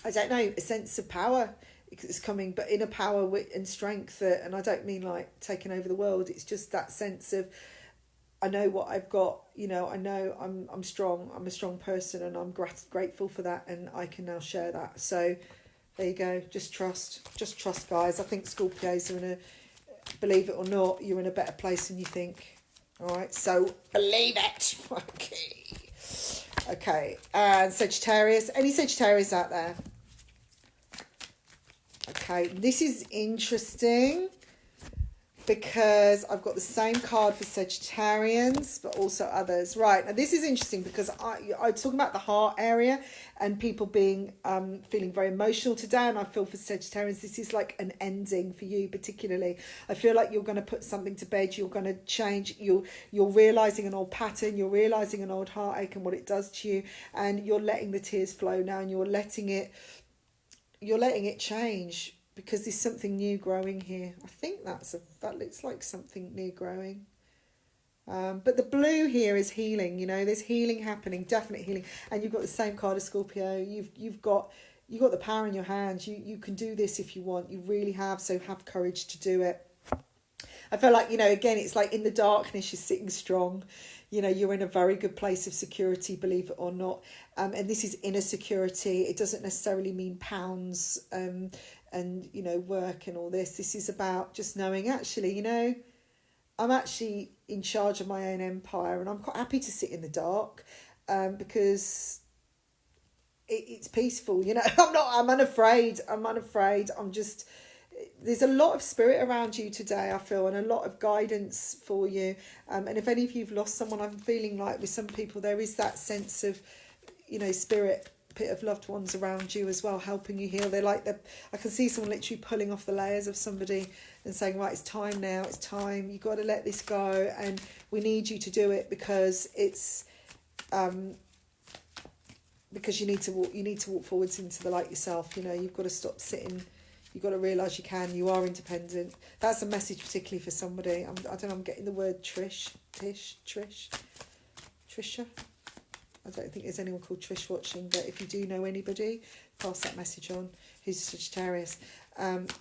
I don't know, a sense of power is coming, but inner power and strength, and I don't mean like taking over the world. It's just that sense of, I know what I've got, I know I'm strong, I'm a strong person, and I'm grateful for that, and I can now share that. So there you go. Just trust, guys. I think Scorpios are believe it or not, you're in a better place than you think. All right, so believe it. Okay, and Sagittarius. Any Sagittarius out there? Okay, this is interesting because I've got the same card for Sagittarians, but also others. Right, now this is interesting because I talk about the heart area and people being feeling very emotional today, and I feel for Sagittarians, this is like an ending for you particularly. I feel like you're going to put something to bed, you're going to change, you're realising an old pattern, you're realising an old heartache and what it does to you, and you're letting the tears flow now, and you're letting it change. Because there's something new growing here. I think that looks like something new growing. But the blue here is healing. There's healing happening, definite healing. And you've got the same card as Scorpio. You've got the power in your hands. You can do this if you want. You really have. So have courage to do it. I feel like, again, it's like in the darkness, you're sitting strong. You're in a very good place of security, believe it or not. And this is inner security. It doesn't necessarily mean pounds and work and all this. This is about just knowing, actually, I'm actually in charge of my own empire, and I'm quite happy to sit in the dark because it's peaceful. I'm unafraid. There's a lot of spirit around you today, I feel, and a lot of guidance for you. And if any of you've lost someone, I'm feeling like with some people there is that sense of, spirit bit of loved ones around you as well, helping you heal. I can see someone literally pulling off the layers of somebody and saying, right, it's time now, it's time, you've got to let this go, and we need you to do it because it's because you need to walk forwards into the light yourself. You know, you've got to stop sitting. You've got to realise you are independent. That's a message particularly for somebody. I don't know, I'm getting the word Trisha. I don't think there's anyone called Trish watching, but if you do know anybody, pass that message on, who's a Sagittarius.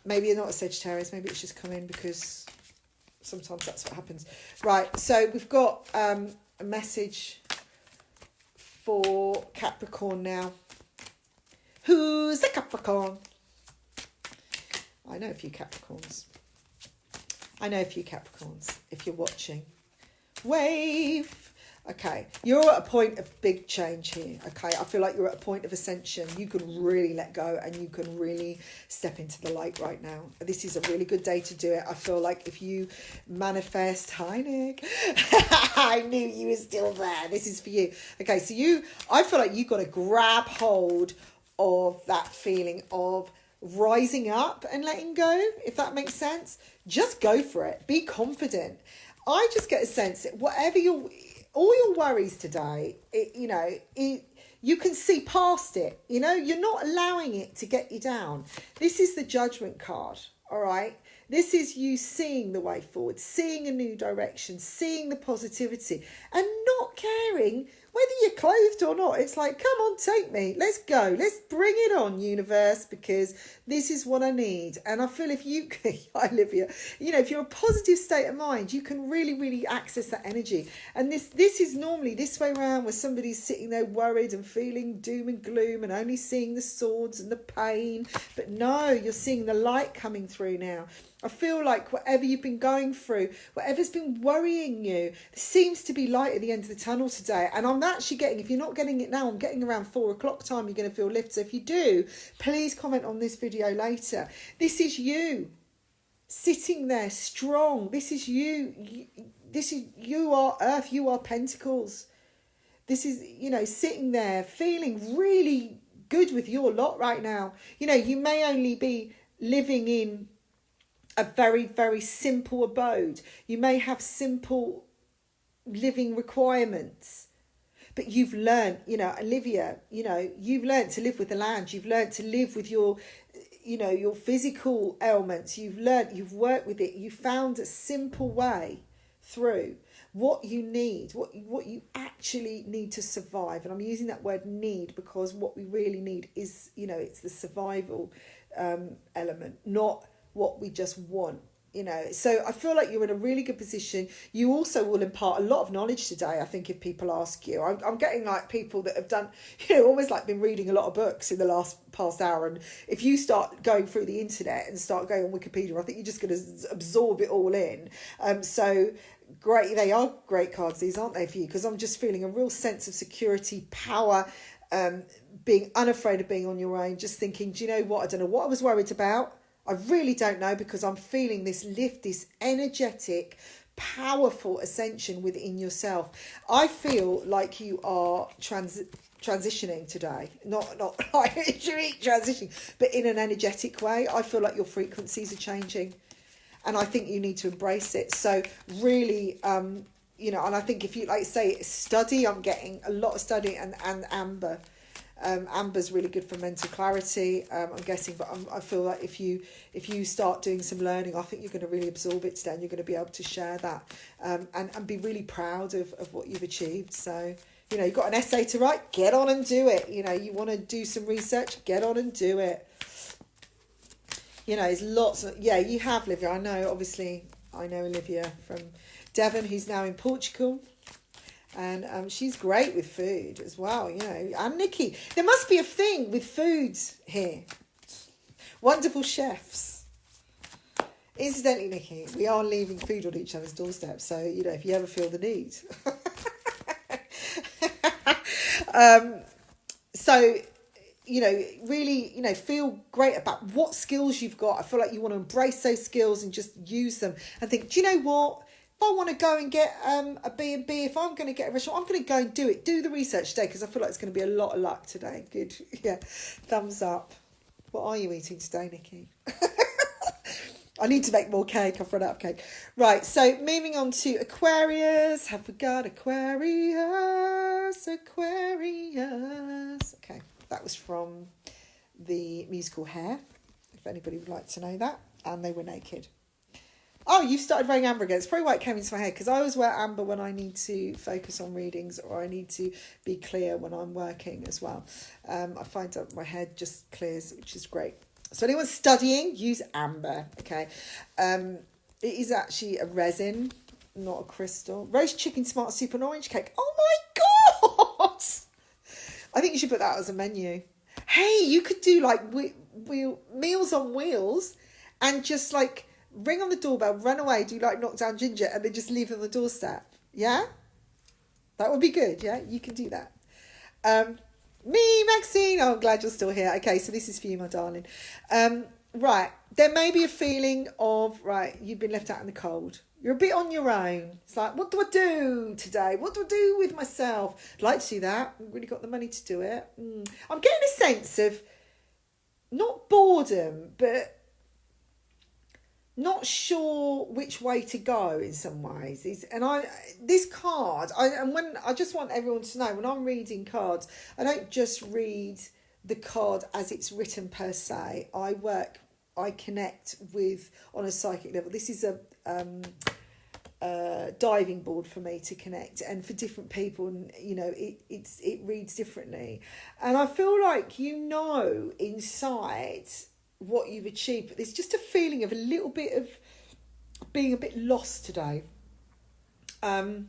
Maybe you're not a Sagittarius, maybe it's just come in because sometimes that's what happens. Right, so we've got a message for Capricorn now. Who's a Capricorn? I know a few Capricorns. If you're watching. Wave. Okay, you're at a point of big change here. Okay, I feel like you're at a point of ascension. You can really let go and you can really step into the light right now. This is a really good day to do it. I feel like if you manifest, hi Nick, I knew you were still there. This is for you. Okay, so I feel like you've got to grab hold of that feeling of rising up and letting go, if that makes sense. Just go for it. Be confident. I just get a sense that all your worries today, you can see past it. You know, you're not allowing it to get you down. This is the Judgment card, all right? This is you seeing the way forward, seeing a new direction, seeing the positivity, and not caring whether you're clothed or not. It's like, come on, take me. Let's go. Let's bring it on, universe, because this is what I need. And I feel if you can, I live here, if you're a positive state of mind, you can really, really access that energy. And this is normally this way around, where somebody's sitting there worried and feeling doom and gloom and only seeing the swords and the pain. But no, you're seeing the light coming through now. I feel like whatever you've been going through, whatever's been worrying you, there seems to be light at the end of the tunnel today. And I'm actually getting, if you're not getting it now, I'm getting around 4 o'clock time, you're going to feel lift. So if you do, please comment on this video later. This is you sitting there strong. This is you. You are Earth. You are Pentacles. This is, sitting there feeling really good with your lot right now. You may only be living in a very, very simple abode. You may have simple living requirements, but you've learned, Olivia, you've learned to live with the land. You've learned to live with your physical ailments. You've worked with it. You found a simple way through what you need, what you actually need to survive. And I'm using that word need because what we really need is, it's the survival element, not what we just want. So I feel like you're in a really good position. You also will impart a lot of knowledge today, I think, if people ask you. I'm getting like people that have done, almost like been reading a lot of books in the past hour. And if you start going through the internet and start going on Wikipedia, I think you're just going to absorb it all in. So great, they are great cards, these, aren't they, for you? Because I'm just feeling a real sense of security, power, being unafraid of being on your own, just thinking, do you know what? I don't know what I was worried about. I really don't know, because I'm feeling this lift, this energetic, powerful ascension within yourself. I feel like you are transitioning today, not like transitioning, but in an energetic way. I feel like your frequencies are changing, and I think you need to embrace it. So really, and I think if you study, I'm getting a lot of study, and amber. Amber's really good for mental clarity, I'm guessing, but I feel like if you start doing some learning, I think you're going to really absorb it today, and you're going to be able to share that and be really proud of what you've achieved. So, you've got an essay to write, get on and do it. You want to do some research, get on and do it. There's lots of, you have, Olivia. I know Olivia from Devon, who's now in Portugal. And she's great with food as well, and Nikki. There must be a thing with foods here. Wonderful chefs. Incidentally, Nikki, we are leaving food on each other's doorstep. So, if you ever feel the need. Really, feel great about what skills you've got. I feel like you want to embrace those skills and just use them and think, do you know what? I want to go and get a B&B, if I'm going to get a restaurant, I'm going to go and do it. Do the research today, because I feel like it's going to be a lot of luck today. Good. Yeah. Thumbs up. What are you eating today, Nikki? I need to make more cake. I've run out of cake. Right. So moving on to Aquarius. Have we got Aquarius? Aquarius. Okay. That was from the musical Hair, if anybody would like to know that. And they were naked. Oh, you've started wearing amber again. It's probably why it came into my head, because I always wear amber when I need to focus on readings, or I need to be clear when I'm working as well. I find that my head just clears, which is great. So anyone studying, use amber, okay? It is actually a resin, not a crystal. Roast chicken, smart soup and orange cake. Oh my God! I think you should put that as a menu. Hey, you could do like meals on wheels, and just like ring on the doorbell, run away, do like knock down ginger, and then just leave it on the doorstep. Yeah? That would be good, yeah? You can do that. Me, Maxine. Oh, I'm glad you're still here. Okay, so this is for you, my darling. Right, there may be a feeling of, right, you've been left out in the cold. You're a bit on your own. It's like, what do I do today? What do I do with myself? I'd like to do that. I've really got the money to do it. I'm getting a sense of, not boredom, but not sure which way to go in some ways. This card, I just want everyone to know, when I'm reading cards, I don't just read the card as it's written per se. I connect with, on a psychic level. This is a diving board for me to connect, and for different people, and it reads differently. And I feel like inside what you've achieved, but there's just a feeling of a little bit of being a bit lost today, or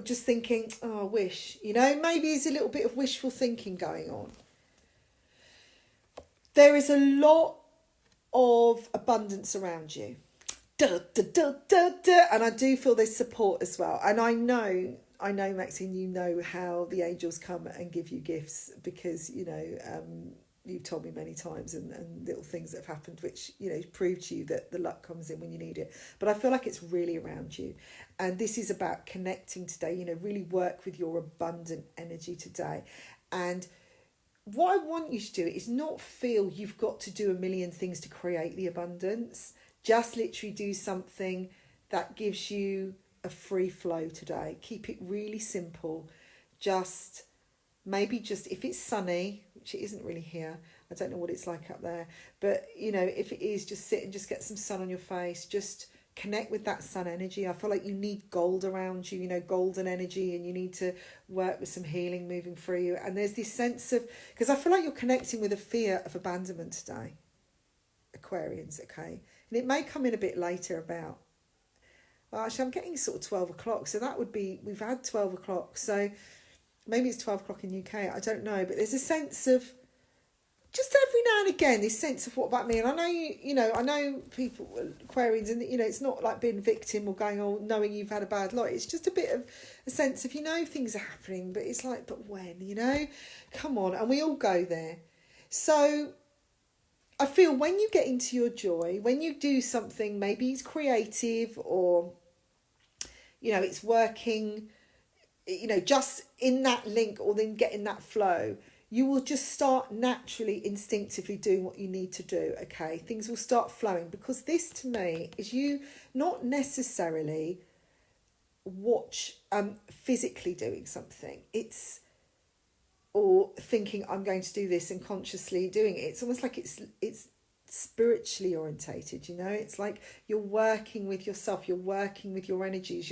just thinking, oh, I wish, maybe there's a little bit of wishful thinking going on. There is a lot of abundance around you, and I do feel there's support as well. And I know Maxine, how the angels come and give you gifts, because you've told me many times, and little things that have happened which, prove to you that the luck comes in when you need it. But I feel like it's really around you. And this is about connecting today, really work with your abundant energy today. And what I want you to do is not feel you've got to do a million things to create the abundance. Just literally do something that gives you a free flow today. Keep it really simple. Maybe if it's sunny, which it isn't really here, I don't know what it's like up there, but if it is, just sit and just get some sun on your face, just connect with that sun energy. I feel like you need gold around you, golden energy, and you need to work with some healing moving through you. And there's this sense of, because I feel like you're connecting with a fear of abandonment today, Aquarians, okay? And it may come in a bit later about, well, actually I'm getting sort of 12 o'clock, so that would be, we've had 12 o'clock, so maybe it's 12 o'clock in UK, I don't know. But there's a sense of, just every now and again, this sense of, what about me? And I know, I know people, Aquarians, and it's not like being victim or going, oh, knowing you've had a bad lot. It's just a bit of a sense of, things are happening, but it's like, but when, come on. And we all go there. So I feel when you get into your joy, when you do something, maybe it's creative, or, it's working, just in that link, or then getting that flow, you will just start naturally, instinctively doing what you need to do, okay? Things will start flowing, because this, to me, is you not necessarily physically doing something. Or thinking, I'm going to do this, and consciously doing it. It's almost like it's spiritually orientated, It's like you're working with yourself, you're working with your energies,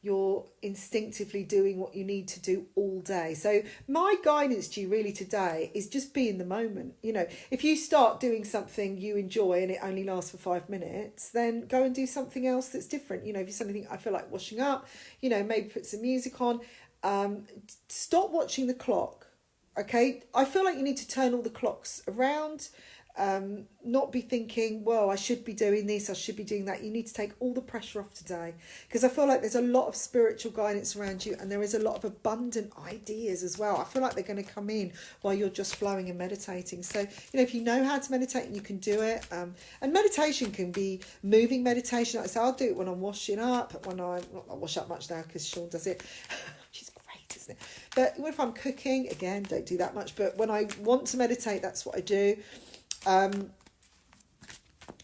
you're instinctively doing what you need to do all day. So my guidance to you really today is just be in the moment. If you start doing something you enjoy and it only lasts for 5 minutes, then go and do something else that's different. If you're something, I feel like washing up, maybe put some music on. Stop watching the clock, okay? I feel like you need to turn all the clocks around. not be thinking, well, I should be doing this, I should be doing that. You need to take all the pressure off today, because I feel like there's a lot of spiritual guidance around you, and there is a lot of abundant ideas as well. I feel like they're going to come in while you're just flowing and meditating. So, if you know how to meditate and you can do it, and meditation can be moving meditation. Like I say, I'll do it when I'm washing up, I wash up much now because Sean does it. She's great, isn't it? But if I'm cooking, again, don't do that much. But when I want to meditate, that's what I do.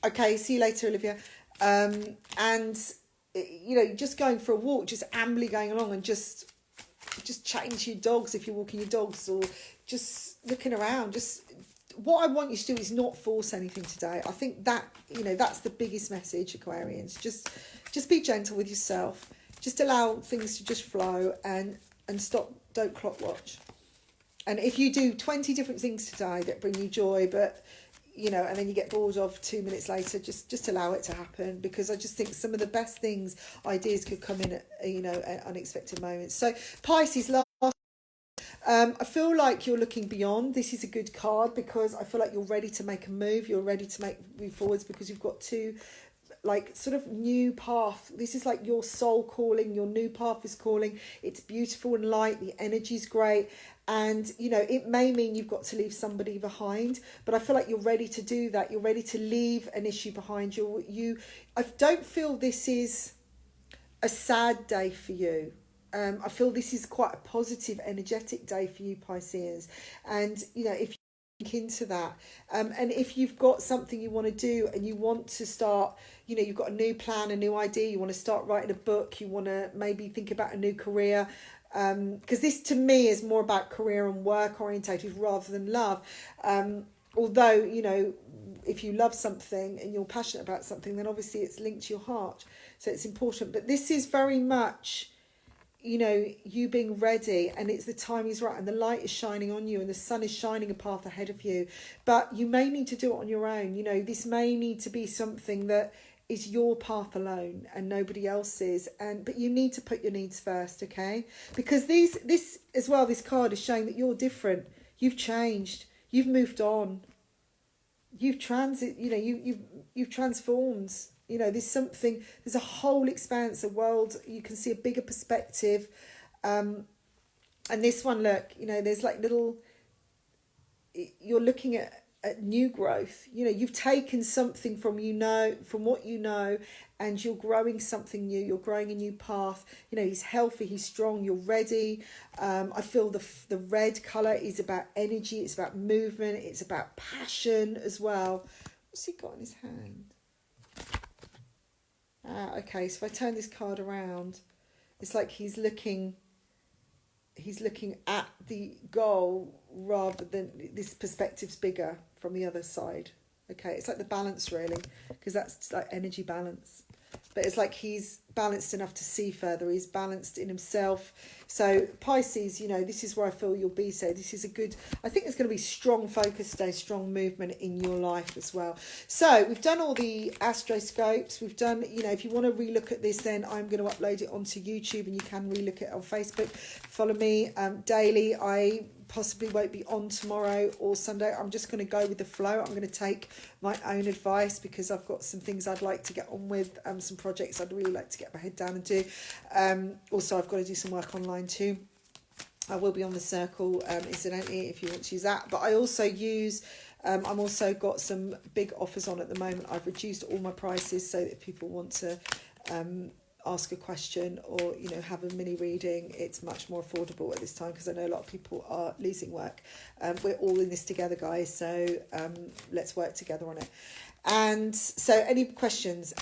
Okay, see you later, Olivia. And just going for a walk, just ambly going along, and just chatting to your dogs if you're walking your dogs, or just looking around. Just what I want you to do is not force anything today. I think that that's the biggest message, Aquarians. Just be gentle with yourself. Just allow things to just flow, and stop. Don't clock watch. And if you do 20 different things today that bring you joy, but and then you get bored of 2 minutes later, just allow it to happen, because I just think some of the best ideas could come in at unexpected moments. So Pisces, last, I feel like you're looking beyond. This is a good card, because I feel like you're ready to make a move. You're ready to move forwards, because you've got two sort of new path. This is like your soul calling. Your new path is calling. It's beautiful and light. The energy's great. And, it may mean you've got to leave somebody behind, but I feel like you're ready to do that. You're ready to leave an issue behind you. I don't feel this is a sad day for you. I feel this is quite a positive, energetic day for you, Pisces. And, if you think into that, and if you've got something you want to do and you want to start, you've got a new plan, a new idea, you want to start writing a book, you want to maybe think about a new career, because this to me is more about career and work orientated rather than love. Although, if you love something and you're passionate about something, then obviously it's linked to your heart. So it's important. But this is very much, you being ready, and it's the time is right, and the light is shining on you, and the sun is shining a path ahead of you. But you may need to do it on your own. This may need to be something that is your path alone and nobody else's, but you need to put your needs first, okay? Because this as well, this card is showing that you're different. You've changed. You've moved on. You've you've transformed. There's a whole expanse of world. You can see a bigger perspective. And this one, look, there's like little, you're looking at new growth. You've taken something from what you know, and you're growing something new. You're growing a new path. He's healthy, he's strong, you're ready. I feel the red colour is about energy, it's about movement, it's about passion as well. What's he got in his hand? Okay, so if I turn this card around, it's like he's looking at the goal rather than, this perspective's bigger from the other side. Okay, it's like the balance, really, because that's like energy balance. But it's like he's balanced enough to see further. He's balanced in himself. So Pisces, this is where I feel you'll be. So this is I think it's going to be strong focus today, strong movement in your life as well. So we've done all the astroscopes. We've done, if you want to relook at this, then I'm going to upload it onto YouTube, and you can relook it on Facebook. Follow me daily. I possibly won't be on tomorrow or Sunday. I'm just going to go with the flow. I'm going to take my own advice, because I've got some things I'd like to get on with, some projects I'd really like to get my head down and do. Also, I've got to do some work online too. I will be on the circle incidentally if you want to use that. But I also use, I'm also got some big offers on at the moment. I've reduced all my prices so that if people want to ask a question or have a mini reading, it's much more affordable at this time, because I know a lot of people are losing work. We're all in this together, guys, so let's work together on it. And so any questions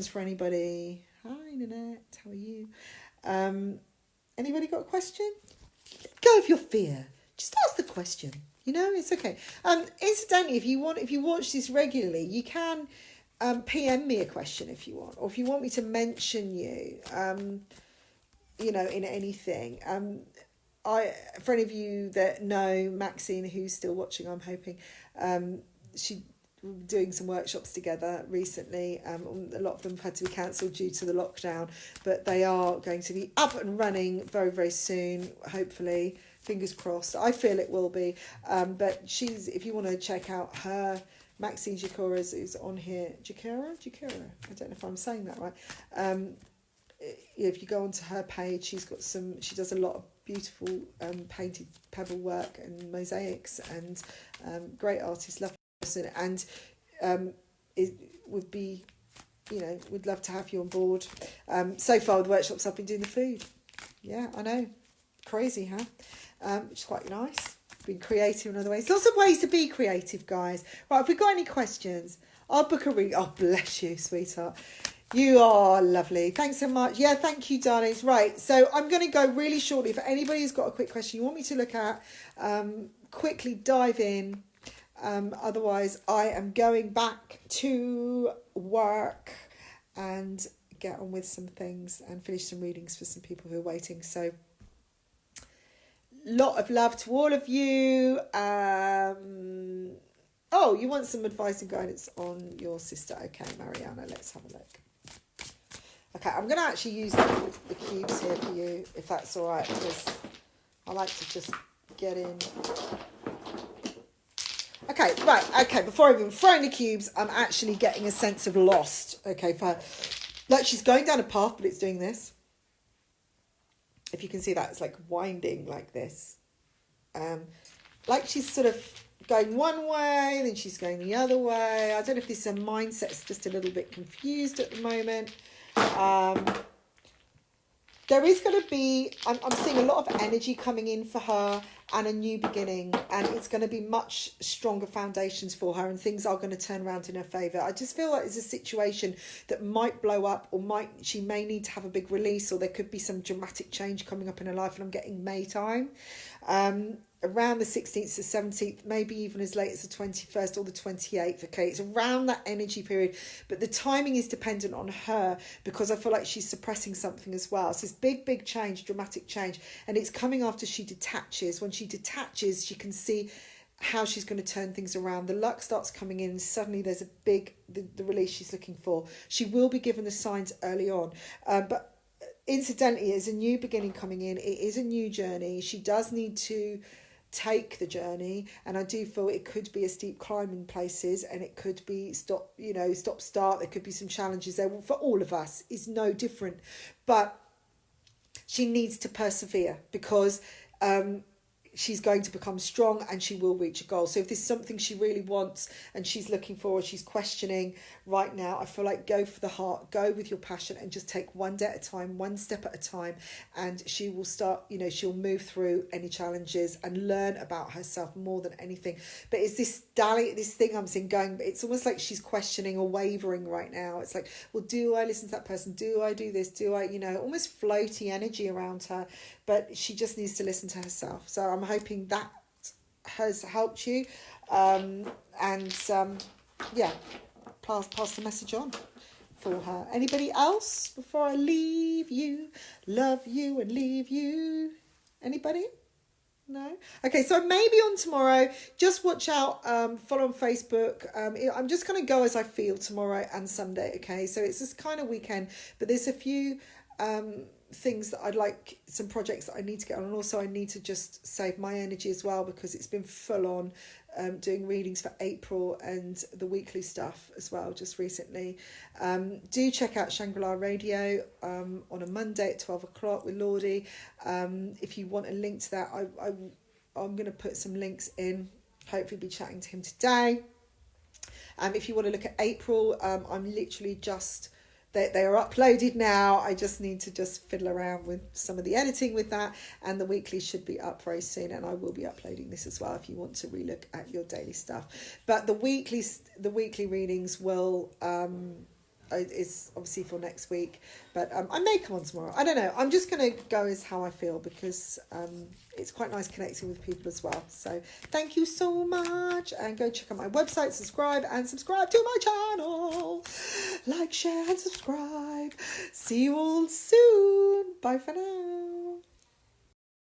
for anybody? Hi Nanette, how are you? Anybody got a question? Go with your fear, just ask the question, it's okay. Incidentally, if you watch this regularly, you can PM me a question if you want, or if you want me to mention you, in anything. For any of you that know Maxine, who's still watching, I'm hoping, she doing some workshops together recently. A lot of them have had to be cancelled due to the lockdown, but they are going to be up and running very, very soon, hopefully. Fingers crossed. I feel it will be. But if you want to check out her Maxine Jakura is on here. Jakura? I don't know if I'm saying that right. If you go onto her page, she does a lot of beautiful painted pebble work and mosaics, and great artist, lovely person, and it would be, would love to have you on board. So far with the workshops, I've been doing the food. Yeah, I know. Crazy, huh? Which is quite nice. Been creative in other ways. Lots of ways to be creative, guys. Right, if we've got any questions, I'll book a read. Oh, bless you, sweetheart. You are lovely. Thanks so much. Yeah, thank you, darlings. Right, so I'm going to go really shortly. For anybody who's got a quick question you want me to look at, quickly dive in. Otherwise, I am going back to work and get on with some things and finish some readings for some people who are waiting. So, lot of love to all of you. Oh, you want some advice and guidance on your sister? Okay, Mariana, let's have a look. Okay, I'm going to actually use the cubes here for you, if that's all right, because I like to just get in. Okay, right, okay, before I've even thrown the cubes, I'm actually getting a sense of lost, okay, for her. Like, she's going down a path, but it's doing this. If you can see that, it's like winding like this. Like she's sort of going one way, then she's going the other way. I don't know if this mindset's just a little bit confused at the moment. There is going to be, I'm seeing a lot of energy coming in for her and a new beginning, and it's going to be much stronger foundations for her, and things are going to turn around in her favour. I just feel like it's a situation that might blow up, or she may need to have a big release, or there could be some dramatic change coming up in her life, and I'm getting May time. Around the 16th to 17th, maybe even as late as the 21st or the 28th, okay? It's around that energy period, but the timing is dependent on her, because I feel like she's suppressing something as well. So it's big change, dramatic change, and it's coming after she detaches. When she detaches, she can see how she's going to turn things around. The luck starts coming in, and suddenly there's a the release she's looking for. She will be given the signs early on, but incidentally, there's a new beginning coming in. It is a new journey. She does need to take the journey, and I do feel it could be a steep climb in places, and it could be stop start. There could be some challenges there. For all of us, it's no different, but she needs to persevere, because she's going to become strong, and she will reach a goal. So if there's something she really wants and she's looking for, or she's questioning right now, I feel like go for the heart, go with your passion, and just take one day at a time, one step at a time, and she will start, she'll move through any challenges and learn about herself more than anything. But it's this thing I'm seeing going, but it's almost like she's questioning or wavering right now. It's like, well, do I listen to that person? Do I do this? Do I, almost floaty energy around her, but she just needs to listen to herself. So I'm hoping that has helped you, pass the message on for her. Anybody else before I leave you, love you and leave you? Anybody? No? Okay, so maybe on tomorrow, just watch out, follow on Facebook. I'm just going to go as I feel tomorrow and Sunday, okay? So it's this kind of weekend, but there's a few things that I'd like, some projects that I need to get on, and also I need to just save my energy as well, because it's been full on doing readings for April and the weekly stuff as well just recently. Do check out Shangri-La Radio on a Monday at 12 o'clock with Lordy. If you want a link to that, I'm going to put some links in, hopefully be chatting to him today. If you want to look at April, I'm literally just... They are uploaded now. I just need to just fiddle around with some of the editing with that, and the weekly should be up very soon, and I will be uploading this as well if you want to relook at your daily stuff. But the weekly readings will is obviously for next week, but I may come on tomorrow. I don't know. I'm just going to go as how I feel, because it's quite nice connecting with people as well. So thank you so much, and go check out my website, subscribe to my channel, like, share and subscribe. See you all soon. Bye for now.